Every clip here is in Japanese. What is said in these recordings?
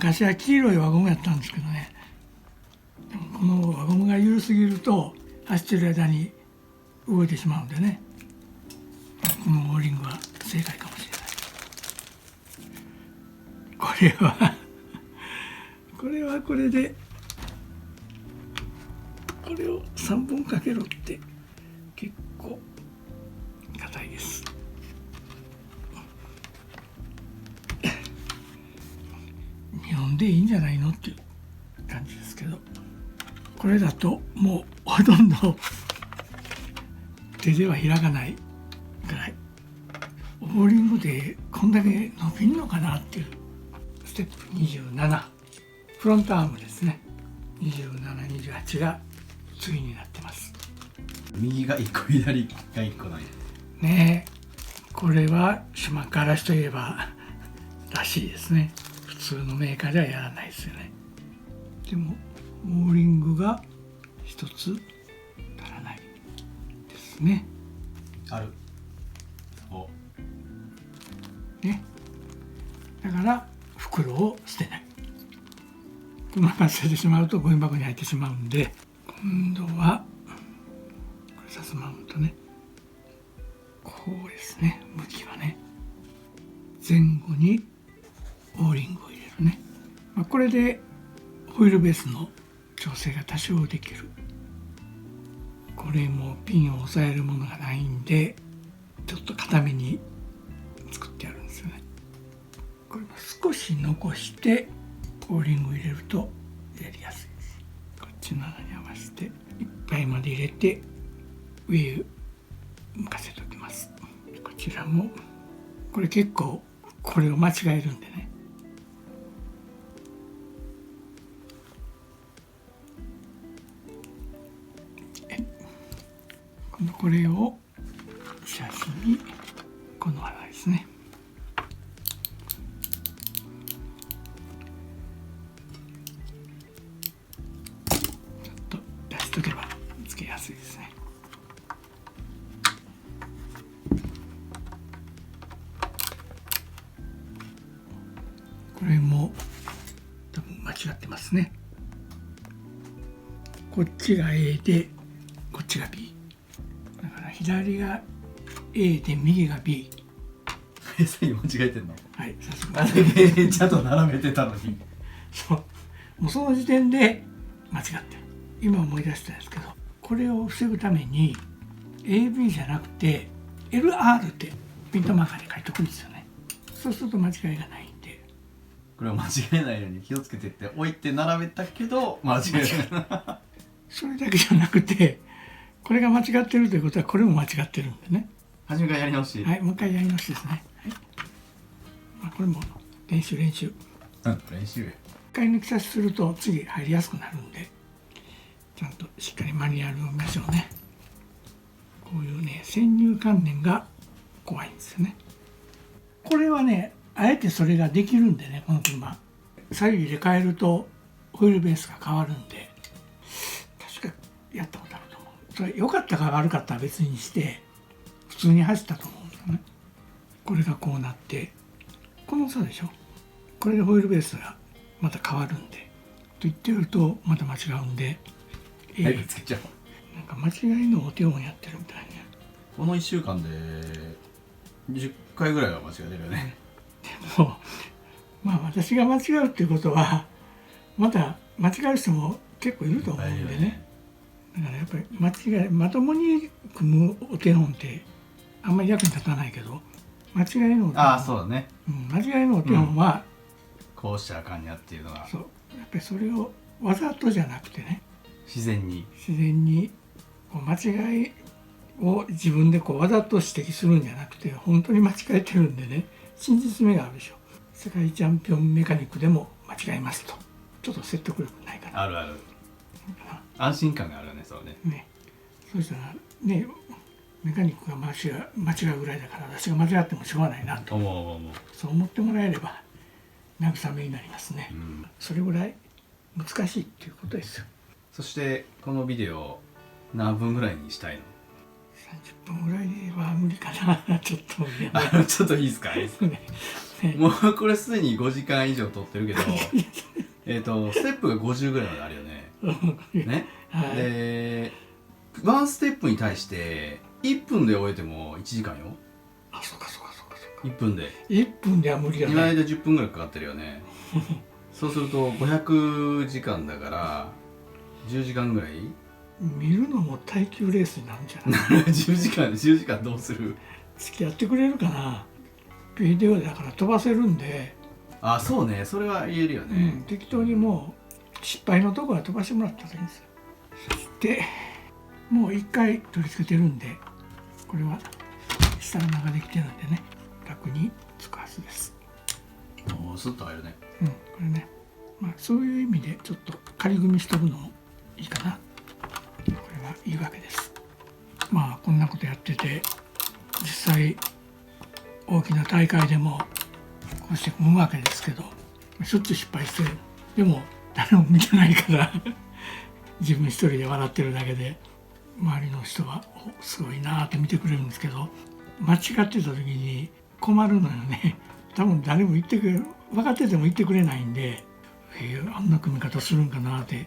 昔は黄色い輪ゴムやったんですけどね、でもこの輪ゴムが緩すぎると走ってる間に動いてしまうんでね、このオーリングは正解かもしれない。これはこれでこれを3本かけろって結構硬いです。2本でいいんじゃないのっていう感じですけど、これだともうほとんど手では開かないぐらい。オーリングでこんだけ伸びるのかなっていう。ステップ27、フロントアームですね。27、28が次になってます。右が1個左が1個ないねえ、これは島からしといえばらしいですね。普通のメーカーではやらないですよね。でもオーリングが一つ足らないですね。あるおね、だから袋を捨てない。このまま捨ててしまうとゴミ箱に入ってしまうんで、今度はこれさすマウントね、こうですね、向きはね、前後にオーリングを入れるね、これでホイールベースの調整が多少できる。これもピンを押さえるものがないんでちょっと固めに作ってあるんですよね。これも少し残してオーリングを入れるとやりやすいです。こっちの穴に合わせていっぱいまで入れて上へ向かせておきます。こちらもこれ結構これを間違えるんでね、今度これをシャシにこの穴ですね、ちょっと出しとけばつけやすいですね。これも多分間違ってますね。こっちが A でこっちが B だから左が A で右が B。 左右間違えてんの？はい、さすあが。れちゃんと並べてたのにそうもうその時点で間違ってる。今思い出したんですけど、これを防ぐために AB じゃなくて LR ってピントマーカーに書いておくんですよね。そうすると間違いがないんで、これを間違えないように気をつけてって置いて並べたけど間違えないそれだけじゃなくてこれが間違ってるということはこれも間違ってるんでね。初めからやり直し。はい、もう一回やり直しですね。はい、これも練習。練習一回抜き差しすると次入りやすくなるんで、ちゃんとしっかりマニュアルを見ましょうね。こういうね、先入観念が怖いんですよね。これはね、あえてそれができるんでね、この車左右入れ替えるとホイールベースが変わるんで、確かやったことあると思う。それ良かったか悪かったは別にして普通に走ったと思うんですよね。これがこうなってこの差でしょ。これでホイールベースがまた変わるんで、と言ってるとまた間違うんで、はいぶつけちゃう。なんか間違いのお手本やってるみたいね。この1週間で10回ぐらいは間違えてるよね。でもまあ私が間違うっていうことはまた間違う人も結構いると思うんでね。だからやっぱりまともに組むお手本ってあんまり役に立たないけど、間違いのお手本、ああそうだね、間違いのお手本は、こうしたらあかんやっていうのがそうやっぱりそれをわざとじゃなくてね、自然にこう間違いを自分でこうわざと指摘するんじゃなくて、本当に間違えてるんでね、真実味があるでしょ。世界チャンピオンメカニックでも間違いますと、ちょっと説得力ないかな。あるある、安心感があるよね。そうね。そうしたらね、メカニックが間違うぐらいだから私が間違ってもしょうがないなと、思うそう思ってもらえれば慰めになりますね。それぐらい難しいっていうことですよ。そしてこのビデオ何分ぐらいにしたいの？ 30分ぐらいは無理かなちょっといやちょっといいですか、いいですか。ねもうこれすでに5時間以上撮ってるけどステップが50ぐらいまであるよね。ね、はい、でワンステップに対して1分で終えても1時間よ。あ、そうか1分で1分では無理だね。今間10分ぐらいかかってるよねそうすると500時間だから10時間ぐらい見るのも耐久レースになるんじゃない？10時間どうする？付き合ってくれるかな。ビデオだから飛ばせるんで、あ、そうね、それは言えるよね、適当にもう失敗のとこは飛ばしてもらったらいいんですよ。そしてもう1回取り付けてるんで、これは下の中できてるんでね、楽につくはずです。おー、スッと入るね。これね、まあそういう意味でちょっと仮組みしとくのもいいかな。これはいいわけです。まあこんなことやってて、実際大きな大会でもこうして組むわけですけど、しょっちゅう失敗してる。でも誰も見てないから自分一人で笑ってるだけで、周りの人はおすごいなーって見てくれるんですけど、間違ってた時に困るのよね。多分誰も言ってくれる、分かってても言ってくれないんで、あんな組み方するんかなって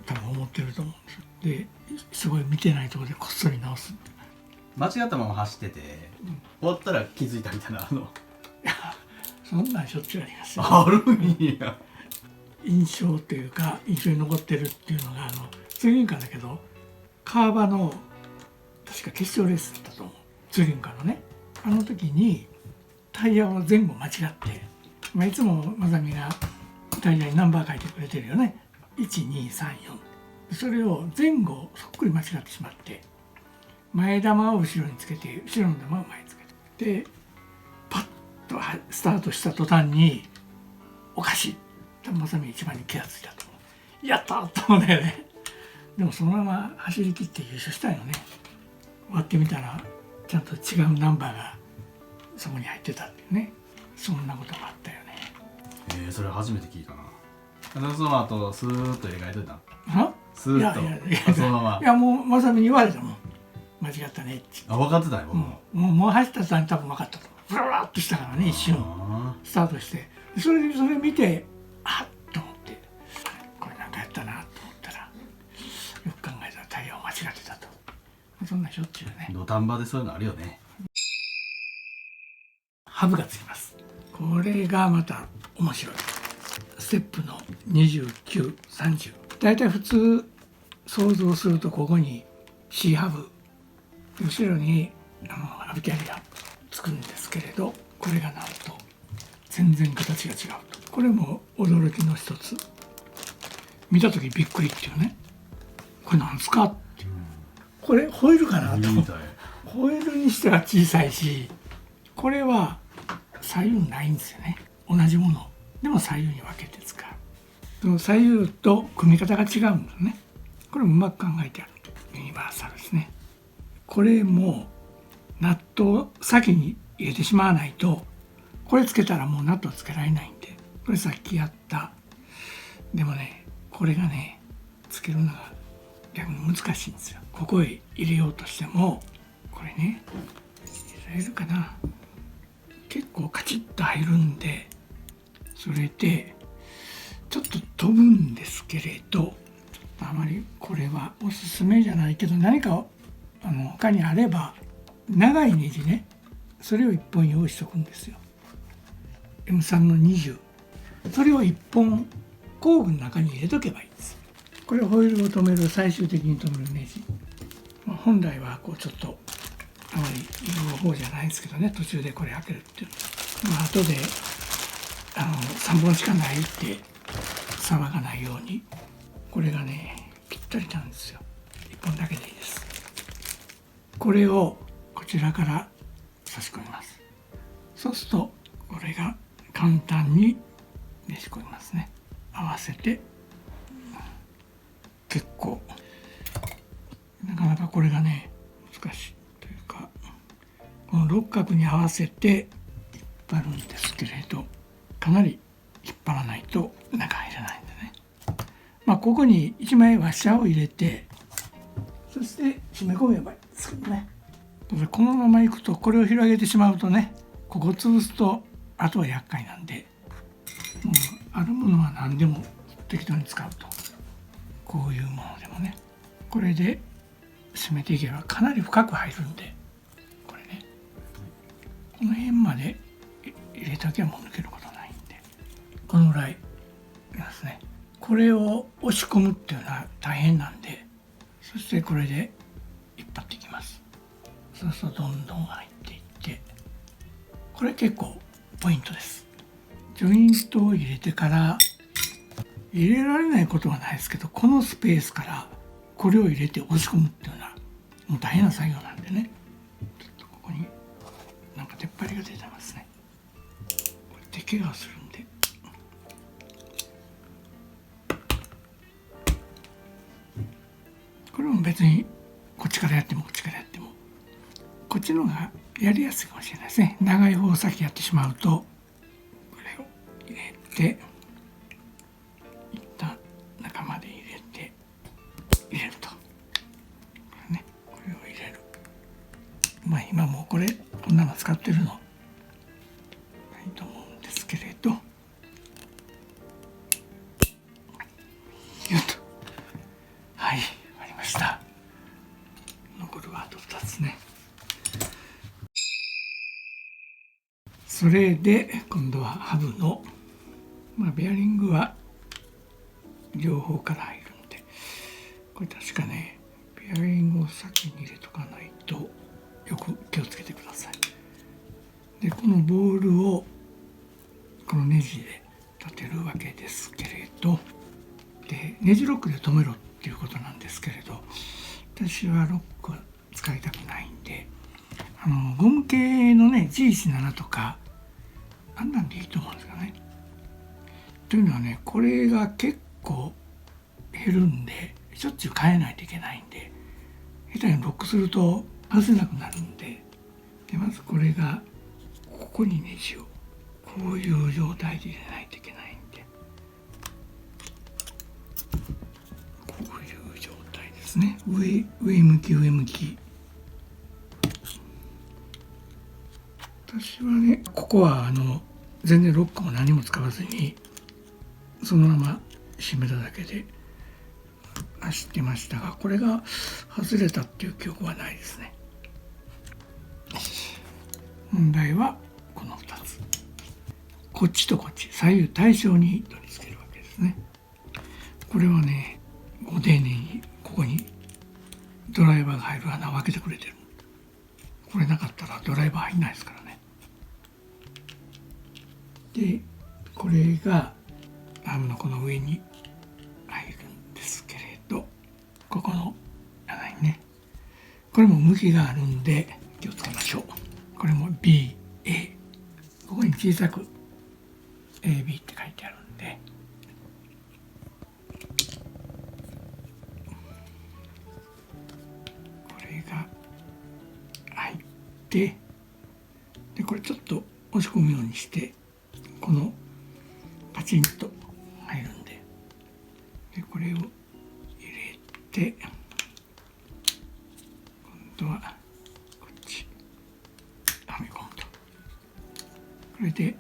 多分思ってると思うんですよ。ですごい見てないところでこっそり直すって。間違ったまま走ってて、終わったら気づいたみたいなそんなんしょっちゅうありますよ。あるんや。印象というか印象に残ってるっていうのがツーリンカーだけど、川場の確か決勝レースだったと思う。ツーリンカーのね、あの時にタイヤを前後間違って、いつもまさみがタイヤにナンバー書いてくれてるよね。1234、それを前後そっくり間違ってしまって、前玉を後ろにつけて後ろの玉を前につけて、でパッとスタートした途端におかしい、まさみ一番に気がついたと思う。やったと思うんだよね。でもそのまま走り切って優勝したよね。終わってみたらちゃんと違うナンバーがそこに入ってたっていうね、そんなことがあったよね。それ初めて聞いたな。その後スーッと描いといた。あ、スーッと。いやそのまま。いや、もうまさみに言われたもん。間違ったねって。あ、分かってたよ僕も。もう走った途端に多分分かったと。ブラブラっとしたからね、一瞬スタートして、それ見て、あっと思って、これなんかやったなと思ったら、よく考えたらタイヤを間違ってたと。そんなしょっちゅうね。土壇場でそういうのあるよね。ハブがつきます。これがまた面白い。ステップの29、30。だいたい普通想像するとここに C ハブ、後ろにアビキャリがつくんですけれど、これがなんと全然形が違うと。これも驚きの一つ。見た時びっくりっていうね。これなんですかって。これホイールかなと。ホイールにしては小さいし、これは左右ないんですよね。同じものでも左右に分けて使う。その左右と組み方が違うんですね。これもうまく考えてある。ユニバーサルですね。これもナットを先に入れてしまわないと、これつけたらもうナットをつけられないんで、これさっきやった。でもね、これがね、つけるのが逆に難しいんですよ。ここへ入れようとしても、これね、入れるかな。結構カチッと入るんで、それでちょっと飛ぶんですけれど、あまりこれはおすすめじゃないけど、何か他にあれば、長いネジね、それを1本用意しておくんですよ。 M3 の20、それを1本工具の中に入れとけばいいんです。これホイールを止める、最終的に止めるネジ、本来はこうちょっとあまり言う方じゃないんですけどね、途中でこれ開けるっていうの、後で3本しかないって騒がないように、これがねぴったりなんですよ。1本だけでいいです。これをこちらから差し込みます。そうするとこれが簡単にねじ込みますね。合わせて、結構なかなかこれがね難しいというか、この六角に合わせて引っ張るんですけれど、かなり引っ張らないと中入らないんでね。ここに1枚ワッシャーを入れて、そして締め込めばいいですけどね。このままいくと、これを広げてしまうとね、ここ潰すとあとは厄介なんで、もうあるものは何でも適当に使うと、こういうものでもね、これで締めていけばかなり深く入るんで、これね、この辺まで入れときゃもう抜けることないんで、このぐらいですね。これを押し込むっていうのは大変なんで、そしてこれで引っ張っていきます。そうするとどんどん入っていって、これ結構ポイントです。ジョイントを入れてから入れられないことはないですけど、このスペースからこれを入れて押し込むっていうのはもう大変な作業なんでね、ちょっとここになんか出っ張りが出てますね。これ手怪我するんで、これも別にこっちからやってもこっちからやっても、こっちの方がやりやすいかもしれないですね。長い方を先やってしまうと、これを入れて一旦中まで入れると、これね、これを入れる。まあ今もうこれこんなの使ってるのないと思うんですけれど、よっと、はい、終わりました。残るはあと2つね。それで今度はハブの、ベアリングは両方から入るんで、これ確かね、ベアリングを先に入れとかないと、よく気をつけてください。でこのボールをこのネジで立てるわけですけれど、でネジロックで止めろっていうことなんですけれど、私はロックは使いたくないんで、ゴム系のね G17 とかあんなんでいいと思うんですよね。というのはね、これが結構減るんで、しょっちゅう変えないといけないんで、下手にロックすると外せなくなるんで、まずこれがここにネジをこういう状態で入れないといけないんで、こういう状態ですね。上向き上向き。私はね、ここは全然ロックも何も使わずにそのまま締めただけで走ってましたが、これが外れたっていう記憶はないですね。問題はこの2つ、こっちとこっち左右対称に取り付けるわけですね。これはね、ご丁寧にここにドライバーが入る穴を開けてくれてる。これなかったらドライバー入んないですからね。でこれがハムのこの上に入るんですけれど、ここの穴にね、これも向きがあるんで気をつけましょう。これも BA、 ここに小さく AB って書いてあるんで、これが入って、でこれちょっと押し込むようにして、このパチンと入るんで、これを入れて、今度はこっちはめ込むと、これで